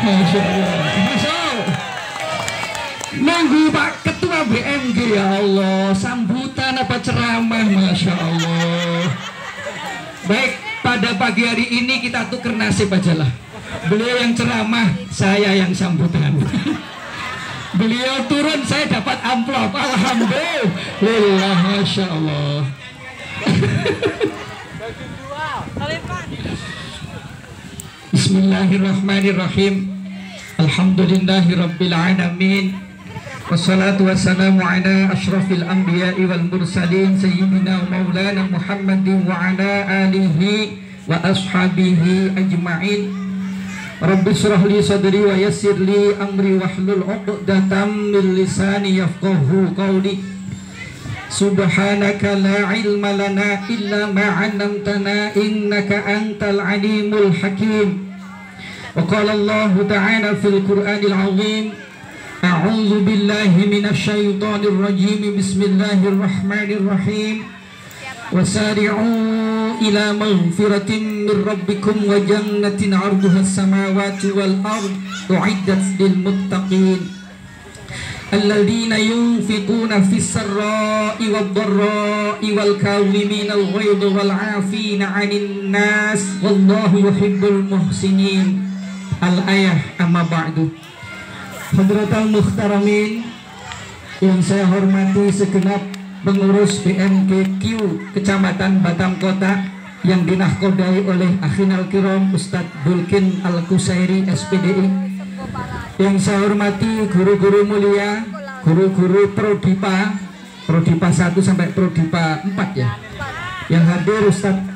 Masya Allah. Masuk. Nunggu Pak Ketua BMG, ya Allah. Sambutan apa ceramah, Masya Allah. Baik, pada pagi hari ini kita tuker nasib aja lah. Beliau yang ceramah, saya yang sambutan. Beliau turun, saya dapat amplop. Alhamdulillah, Masya Allah. Bismillahirrahmanirrahim. Alhamdulillahirabbil alamin. Wassalatu wassalamu ala asyrafil anbiya'i wal mursalin sayyidina maulana Muhammadin wa ala alihi wa ashabihi ajma'in. Rabbi shrah li sadri wa yassir li amri wahlul 'uqdatam min lisani yafqahu qawli. Subhanaka la ilma lana illa ma 'allamtana innaka antal alimul hakim. Wa qala Allah ta'ala fil Qur'anil 'azim, a'udzu billahi minasy syaithanir rajim. Bismillahirrahmanirrahim. Wasari'u ila maghfiratin min rabbikum wa jannatin 'arduha as-samawati wal ard u'iddat lil muttaqin alladzina yunfiquna fis sarra'i wad dharra'i wal kadhimina al ghaidha wal 'afina 'anil nas wallahu yuhibbul muhsinin. Al-ayah, amma ba'du. Hadratal muhtaramin yang saya hormati segenap pengurus BMGQ Kecamatan Batam Kota yang dinahkodai oleh Akhinal Kiram Ustadz Bulkin Al-Kusairi SPDI, yang saya hormati guru-guru mulia, guru-guru Prodipa 1 sampai Prodipa 4 ya, yang hadir Ustadz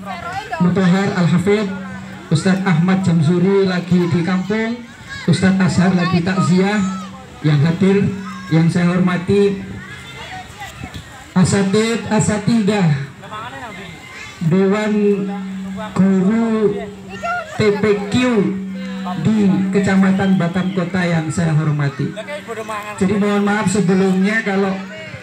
Mutahar Al-Hafidh, Ustadz Ahmad Jamsuri lagi di kampung, Ustadz Ashar lagi takziah, yang hadir yang saya hormati asatid asatidah Dewan Guru TPQ di Kecamatan Batam Kota yang saya hormati. Jadi mohon maaf sebelumnya kalau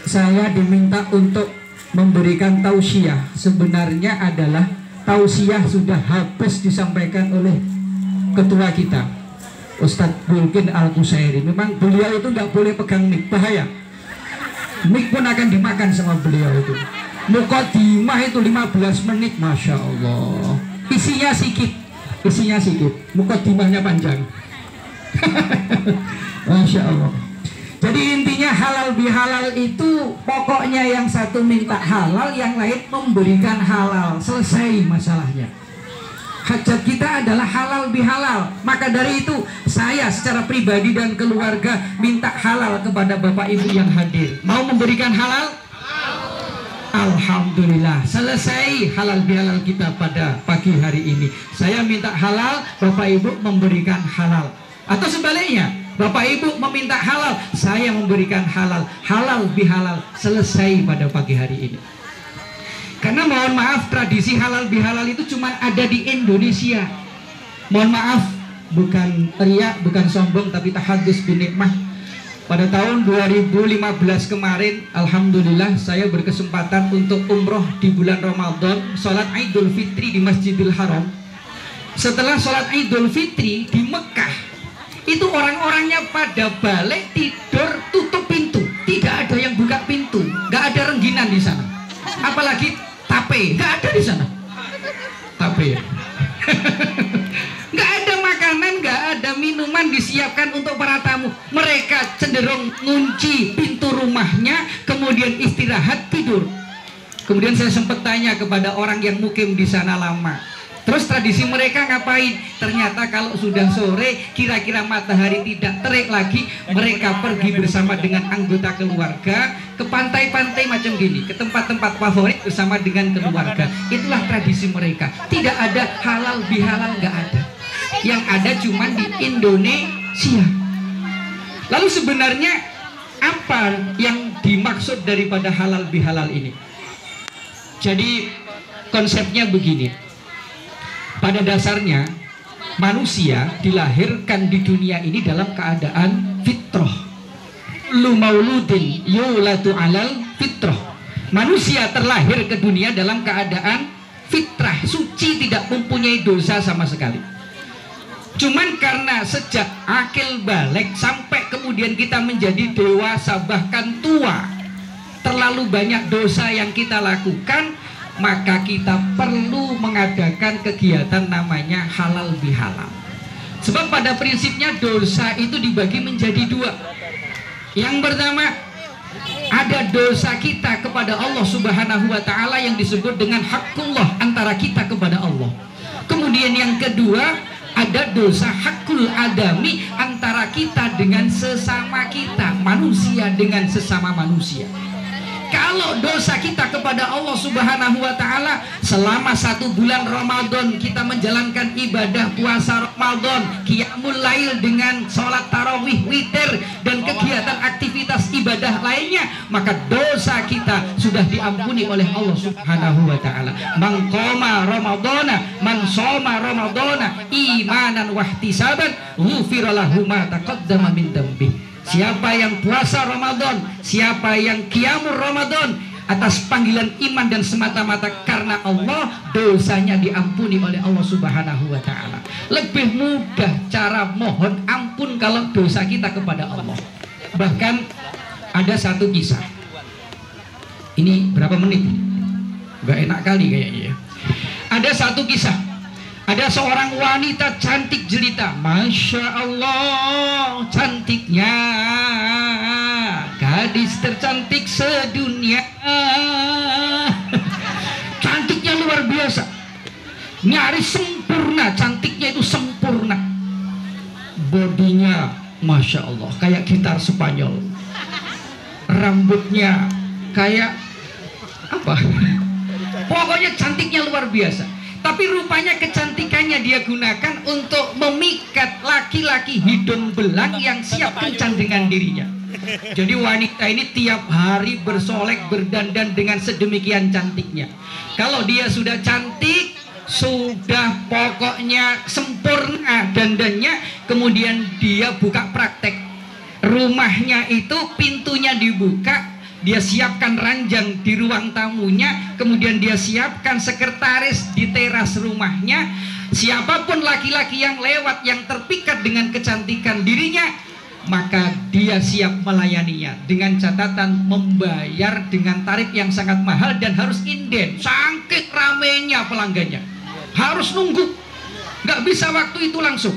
saya diminta untuk memberikan tausiah. Sebenarnya adalah tausiah sudah habis disampaikan oleh ketua kita Ustadz Bulkin Al-Kusairi. Memang beliau itu nggak boleh pegang mic, bahaya. Mic pun akan dimakan sama beliau itu. Muqaddimah itu 15 menit, Masya Allah. Isinya sedikit, muqaddimahnya panjang. Masya Allah. Jadi intinya halal bihalal itu pokoknya yang satu minta halal, yang lain memberikan halal. Selesai masalahnya. Hajat kita adalah halal bihalal. Maka dari itu saya secara pribadi dan keluarga minta halal kepada Bapak Ibu yang hadir. Mau memberikan halal? Alhamdulillah, selesai halal bihalal kita pada pagi hari ini. Saya minta halal, Bapak Ibu memberikan halal. Atau sebaliknya, Bapak Ibu meminta halal, saya memberikan halal. Halal bihalal selesai pada pagi hari ini. Karena mohon maaf, tradisi halal bihalal itu cuma ada di Indonesia. Mohon maaf, bukan riak, bukan sombong, tapi tahadus binikmah. Pada tahun 2015 kemarin, alhamdulillah saya berkesempatan untuk umroh di bulan Ramadan, sholat Idul Fitri di Masjidil Haram. Setelah sholat Idul Fitri di Mekah, itu orang-orangnya pada balik tidur tutup pintu, tidak ada yang buka pintu, nggak ada rengginan di sana, apalagi tape, nggak ada di sana, tape, nggak ada makanan, nggak ada minuman disiapkan untuk para tamu. Mereka cenderung ngunci pintu rumahnya, kemudian istirahat tidur. Kemudian saya sempat tanya kepada orang yang mukim di sana lama, terus tradisi mereka ngapain? Ternyata kalau sudah sore, kira-kira matahari tidak terik lagi, mereka pergi bersama dengan anggota keluarga ke pantai-pantai macam gini, ke tempat-tempat favorit bersama dengan keluarga. Itulah tradisi mereka. Tidak ada halal bihalal, nggak ada. Yang ada cuma di Indonesia. Lalu sebenarnya apa yang dimaksud daripada halal bihalal ini? Jadi konsepnya begini. Pada dasarnya manusia dilahirkan di dunia ini dalam keadaan fitrah. Lu mauludin yulatu alal fitrah. Manusia terlahir ke dunia dalam keadaan fitrah, suci, tidak mempunyai dosa sama sekali. Cuman karena sejak akil balik sampai kemudian kita menjadi dewasa bahkan tua, terlalu banyak dosa yang kita lakukan, maka kita perlu mengadakan kegiatan namanya halal bihalal. Sebab pada prinsipnya dosa itu dibagi menjadi dua. Yang pertama, ada dosa kita kepada Allah Subhanahu wa Ta'ala yang disebut dengan haqqullah, antara kita kepada Allah. Kemudian yang kedua, ada dosa hakul adami, antara kita dengan sesama kita, manusia dengan sesama manusia. Kalau dosa kita kepada Allah Subhanahu wa Ta'ala, selama 1 bulan Ramadan kita menjalankan ibadah puasa Ramadan, qiyamul lail dengan sholat tarawih, witir, dan kegiatan aktivitas ibadah lainnya, maka dosa kita sudah diampuni oleh Allah Subhanahu wa Ta'ala. Man qama ramadana, man shoma ramadana imanan wahtisaban, ghufira lahu ma taqaddama min dhanbi. Siapa yang puasa Ramadan, siapa yang qiyamul Ramadan atas panggilan iman dan semata-mata karena Allah, dosanya diampuni oleh Allah Subhanahu wa Ta'ala. Lebih mudah cara mohon ampun kalau dosa kita kepada Allah. Bahkan ada satu kisah. Ini berapa menit? Gak enak kali kayaknya ya. Ada satu kisah. Ada seorang wanita cantik jelita, Masya Allah, cantiknya, gadis tercantik sedunia. Cantiknya luar biasa, nyaris sempurna, cantiknya itu sempurna. Bodinya Masya Allah, kayak gitar Spanyol. Rambutnya kayak apa? Pokoknya cantiknya luar biasa. Tapi rupanya kecantikannya dia gunakan untuk memikat laki-laki hidung belang yang siap kencan dengan dirinya. Jadi wanita ini tiap hari bersolek, berdandan dengan sedemikian cantiknya. Kalau dia sudah cantik, sudah pokoknya sempurna dandannya, kemudian dia buka praktek. Rumahnya itu pintunya dibuka, dia siapkan ranjang di ruang tamunya, kemudian dia siapkan sekretaris di teras rumahnya. Siapapun laki-laki yang lewat yang terpikat dengan kecantikan dirinya, maka dia siap melayaninya dengan catatan membayar dengan tarif yang sangat mahal dan harus inden. Saking ramenya pelanggannya, harus nunggu, nggak bisa waktu itu langsung.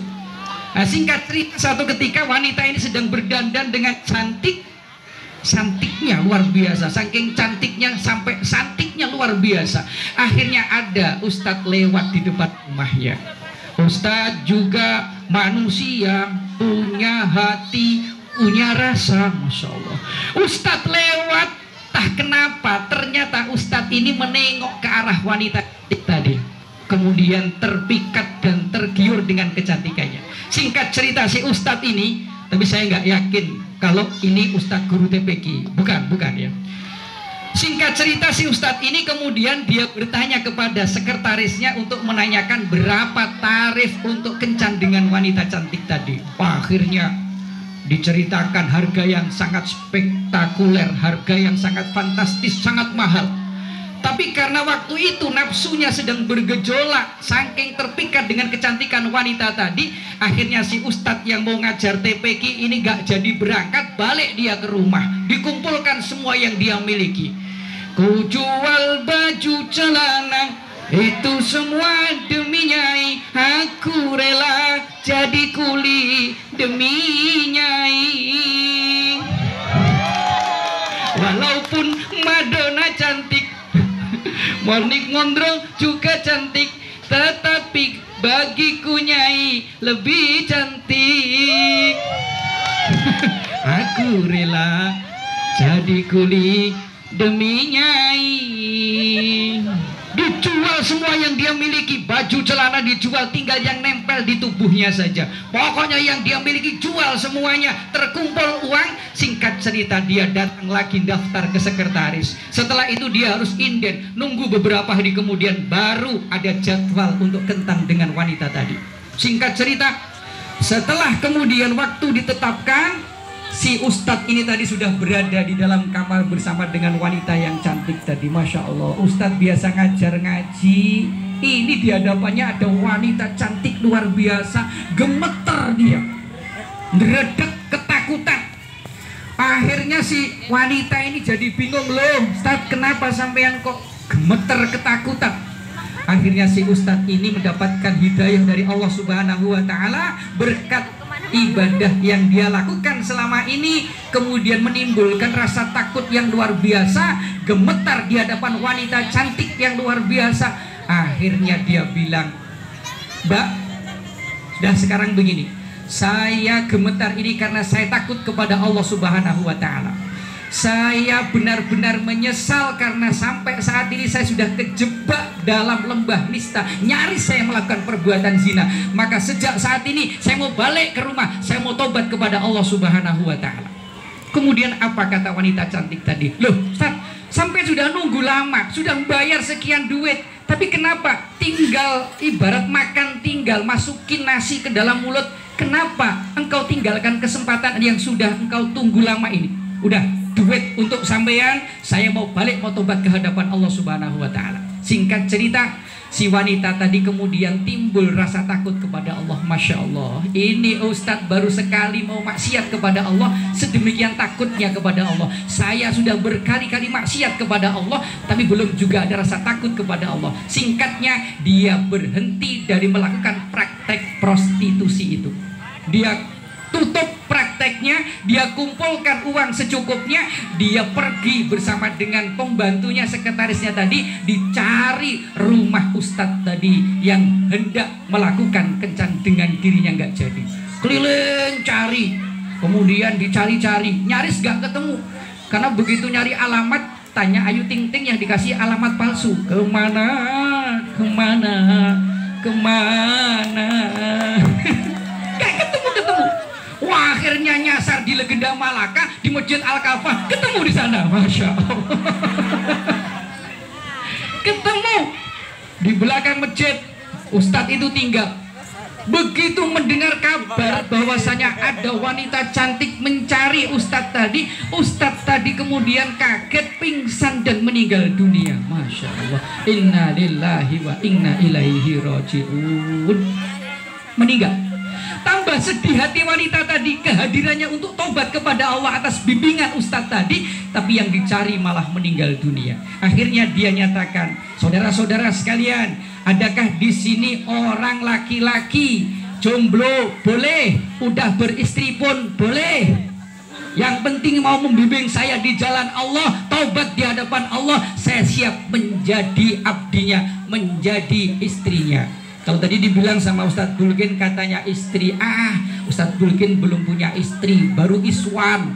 Nah, singkat cerita, satu ketika wanita ini sedang berdandan dengan cantiknya luar biasa, saking cantiknya sampai cantiknya luar biasa. Akhirnya ada ustadz lewat di depan rumahnya. Ustadz juga manusia, punya hati, punya rasa, Masya Allah. Ustadz lewat, tak kenapa ternyata ustadz ini menengok ke arah wanita tadi, kemudian terpikat dan tergiur dengan kecantikannya. Singkat cerita, si ustadz ini, tapi saya nggak yakin kalau ini Ustadz guru TPQ, bukan ya. Singkat cerita, si Ustadz ini kemudian dia bertanya kepada sekretarisnya untuk menanyakan berapa tarif untuk kencan dengan wanita cantik tadi. Akhirnya diceritakan harga yang sangat spektakuler, harga yang sangat fantastis, sangat mahal. Tapi karena waktu itu nafsunya sedang bergejolak, saking terpikat dengan kecantikan wanita tadi, akhirnya si ustadz yang mau ngajar TPQ ini gak jadi berangkat, balik dia ke rumah. Dikumpulkan semua yang dia miliki. Ku jual baju celana, itu semua demi Nyai. Aku rela jadi kuli demi Nyai. Walaupun Madonna cantik, Monik Mondrol juga cantik, tetapi bagiku Nyai lebih cantik. Aku rela jadi kuli demi Nyai. Dijual semua yang dia miliki, baju celana dijual, tinggal yang nempel di tubuhnya saja. Pokoknya yang dia miliki jual semuanya, terkumpul uang. Singkat cerita, dia datang lagi daftar ke sekretaris. Setelah itu dia harus inden, nunggu beberapa hari kemudian baru ada jadwal untuk kencan dengan wanita tadi. Singkat cerita, setelah kemudian waktu ditetapkan, si ustadz ini tadi sudah berada di dalam kamar bersama dengan wanita yang cantik tadi. Masya Allah, ustadz biasa ngajar ngaji, Ini di hadapannya ada wanita cantik luar biasa, gemeter dia, ngeredek ketakutan. Akhirnya si wanita ini jadi bingung, loh Ustaz, kenapa sampean kok gemeter ketakutan? Akhirnya si Ustadz ini mendapatkan hidayah dari Allah Subhanahu wa Ta'ala berkat ibadah yang dia lakukan selama ini, kemudian menimbulkan rasa takut yang luar biasa, gemetar di hadapan wanita cantik yang luar biasa. Akhirnya dia bilang, Mbak, dah sekarang begini, saya gemetar ini karena saya takut kepada Allah Subhanahu wa Ta'ala. Saya benar-benar menyesal karena sampai saat ini saya sudah kejebak dalam lembah nista, nyaris saya melakukan perbuatan zina. Maka sejak saat ini saya mau balik ke rumah, saya mau tobat kepada Allah Subhanahu wa Ta'ala. Kemudian apa kata wanita cantik tadi? Loh Ustaz, sampai sudah nunggu lama, sudah membayar sekian duit, tapi kenapa tinggal ibarat makan, tinggal masukin nasi ke dalam mulut, kenapa engkau tinggalkan kesempatan yang sudah engkau tunggu lama ini? Udah, duit untuk sampean, saya mau balik, mau tobat ke hadapan Allah Subhanahu wa Ta'ala. Singkat cerita, si wanita tadi kemudian timbul rasa takut kepada Allah. Masya Allah, ini Ustadz baru sekali mau maksiat kepada Allah, sedemikian takutnya kepada Allah. Saya sudah berkali-kali maksiat kepada Allah, tapi belum juga ada rasa takut kepada Allah. Singkatnya, dia berhenti dari melakukan praktek prostitusi itu. Dia tutup prakteknya, dia kumpulkan uang secukupnya, dia pergi bersama dengan pembantunya, sekretarisnya tadi, dicari rumah Ustadz tadi yang hendak melakukan kencan dengan dirinya, nggak jadi. Keliling cari, kemudian dicari-cari, nyaris nggak ketemu. Karena begitu nyari alamat, tanya Ayu Ting Ting yang dikasih alamat palsu. Kemana, kemana, kemana? Gak ketemu-ketemu. Wah, akhirnya nyasar di Legenda Malaka, di Masjid Al-Kafah, ketemu di sana. Masya Allah. Ketemu di belakang masjid, Ustadz itu tinggal. Begitu mendengar kabar bahwasanya ada wanita cantik mencari Ustadz tadi kemudian kaget, pingsan dan meninggal dunia. Masya Allah. Inna lillahi wa inna ilaihi raji'un. Meninggal. Tambah sedih hati wanita tadi, kehadirannya untuk tobat kepada Allah atas bimbingan Ustadz tadi, tapi yang dicari malah meninggal dunia. Akhirnya dia nyatakan, saudara-saudara sekalian, adakah di sini orang laki-laki jomblo boleh, udah beristri pun boleh, yang penting mau membimbing saya di jalan Allah, taubat di hadapan Allah, saya siap menjadi abdinya, menjadi istrinya. Kalau tadi dibilang sama Ustadz Bulkin katanya istri, Ustadz Bulkin belum punya istri, baru Iswan,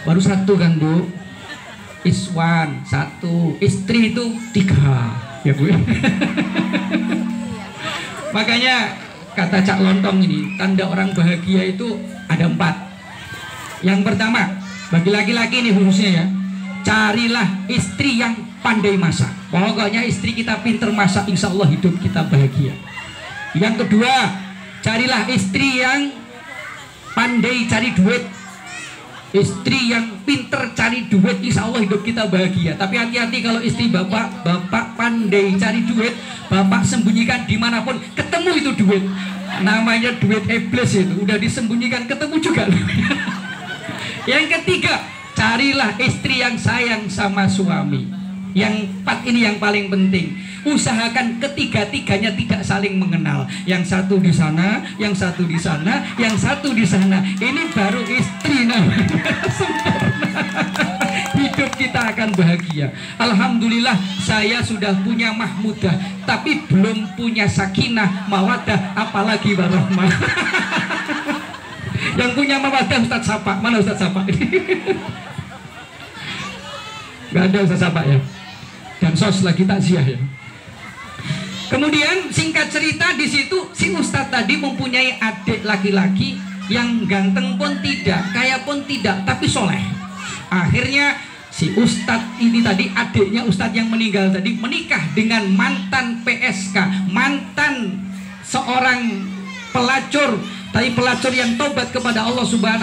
baru satu kan Bu, Iswan satu, istri itu 3 ya Bu. Makanya kata Cak Lontong ini, tanda orang bahagia itu ada 4. Yang pertama, bagi laki-laki ini khususnya ya, carilah istri yang pandai masak. Pokoknya istri kita pinter masak, insya Allah hidup kita bahagia. Yang kedua, carilah istri yang pandai cari duit. Istri yang pinter cari duit, insya Allah hidup kita bahagia. Tapi hati-hati kalau istri bapak pandai cari duit, bapak sembunyikan dimanapun, ketemu itu duit. Namanya duit iblis itu, udah disembunyikan ketemu juga. Yang ketiga, carilah istri yang sayang sama suami. Yang 4 ini yang paling penting. Usahakan ketiga-tiganya tidak saling mengenal. Yang satu di sana, yang satu di sana, yang satu di sana. Ini baru istri namanya. Sempurna. Hidup kita akan bahagia. Alhamdulillah saya sudah punya mahmudah, tapi belum punya sakinah, mawadah, apalagi warahmah. Yang punya mawadah Ustadz Sapa. Mana Ustadz Sapa? Gak ada Ustadz Sapa ya. Dan sos lagi takziah ya. Kemudian singkat cerita di situ si Ustadz tadi mempunyai adik laki-laki yang ganteng pun tidak, kaya pun tidak, tapi soleh. Akhirnya si Ustadz ini tadi, adiknya Ustadz yang meninggal tadi, menikah dengan mantan PSK, mantan seorang pelacur, tapi pelacur yang tobat kepada Allah Subhanahu